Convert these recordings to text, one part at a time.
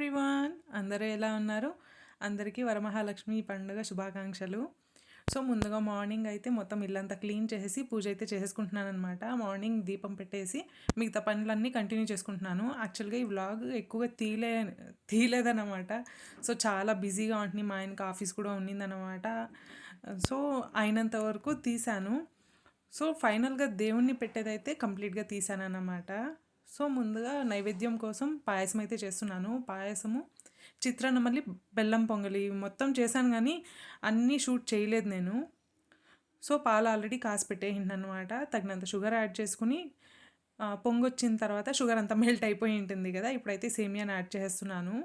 Everyone, అందరూ ఎలా ఉన్నారు? అందరికీ వరమహాలక్ష్మి పండుగ శుభాకాంక్షలు. సో ముందుగా మార్నింగ్ అయితే మొత్తం ఇల్లంతా క్లీన్ చేసేసి పూజ అయితే చేసేసుకుంటున్నాను అనమాట. మార్నింగ్ దీపం పెట్టేసి మిగతా పనులన్నీ కంటిన్యూ చేసుకుంటున్నాను. యాక్చువల్గా ఈ వ్లాగ్ ఎక్కువగా తీయలేదన్నమాట. సో చాలా బిజీగా ఉంటుంది, మా ఆయనకి ఆఫీస్ కూడా ఉన్నిందనమాట. సో అయినంత వరకు తీశాను. సో ఫైనల్గా దేవుణ్ణి పెట్టేదైతే కంప్లీట్గా తీసాను అన్నమాట. సో ముందుగా నైవేద్యం కోసం పాయసం అయితే చేస్తున్నాను. పాయసము, చిత్రాన్నం, మళ్ళీ బెల్లం పొంగలి మొత్తం చేశాను, కానీ అన్నీ షూట్ చేయలేదు నేను. సో పాలు ఆల్రెడీ కాసి పెట్టేసింది అనమాట. తగినంత షుగర్ యాడ్ చేసుకుని పొంగొచ్చిన తర్వాత షుగర్ అంతా మెల్ట్ అయిపోయి ఉంటుంది కదా, ఇప్పుడైతే సేమియాని యాడ్ చేస్తున్నాను.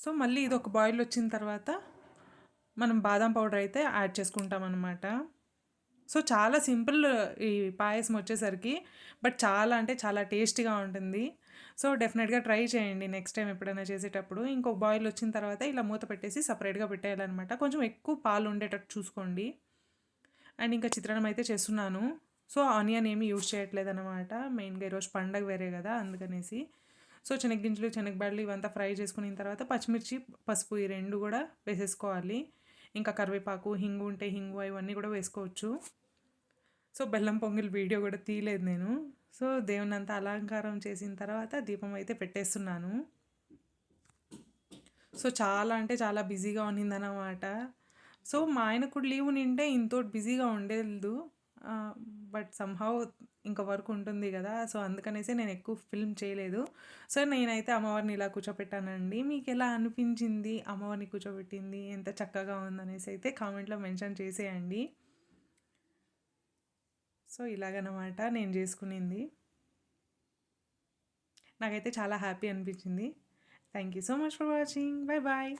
సో మళ్ళీ ఇది ఒక బాయిల్ వచ్చిన తర్వాత మనం బాదం పౌడర్ అయితే యాడ్ చేసుకుంటాం అనమాట. సో చాలా సింపుల్ ఈ పాయసం వచ్చేసరికి, బట్ చాలా అంటే చాలా టేస్టీగా ఉంటుంది. సో డెఫినెట్గా ట్రై చేయండి నెక్స్ట్ టైం ఎప్పుడైనా చేసేటప్పుడు. ఇంకొక బాయిల్ వచ్చిన తర్వాత ఇలా మూత పెట్టేసి సపరేట్గా పెట్టేయాలన్నమాట. కొంచెం ఎక్కువ పాలు ఉండేటట్టు చూసుకోండి. అండ్ ఇంకా చిత్రాన్నం అయితే చేస్తున్నాను. సో ఆనియన్ ఏమీ యూజ్ చేయట్లేదు అనమాట. మెయిన్గా ఈరోజు పండగ వేరే కదా, అందుకనేసి. సో శనగ్గింజలు, శనగబాడలు ఇవంతా ఫ్రై చేసుకున్న తర్వాత పచ్చిమిర్చి, పసుపు ఈ రెండు కూడా వేసేసుకోవాలి. ఇంకా కరివేపాకు, హింగు ఉంటే హింగు ఇవన్నీ కూడా వేసుకోవచ్చు. సో బెల్లం పొంగల్ వీడియో కూడా తీయలేదు నేను. సో దేవుని అంతా అలంకారం చేసిన తర్వాత దీపం అయితే పెట్టేస్తున్నాను. సో చాలా అంటే చాలా బిజీగా ఉన్నిందన్నమాట. సో మా ఆయనకు కూడా లీవ్ నింటే ఇంతోటి బిజీగా ఉండేది. బట్ సమ్హౌ ఇంకా వర్క్ ఉంటుంది కదా, సో అందుకనేసి నేను ఎక్కువ ఫిల్మ్ చేయలేదు. సో నేనైతే అమ్మవారిని ఇలా కూర్చోపెట్టానండి. మీకు ఎలా అనిపించింది అమ్మవారిని కూర్చోబెట్టింది, ఎంత చక్కగా ఉందనేసి అయితే కామెంట్లో మెన్షన్ చేసేయండి. సో ఇలాగనమాట నేను చేసుకునింది. నాకైతే చాలా హ్యాపీ అనిపించింది. Thank you so much for watching. Bye bye.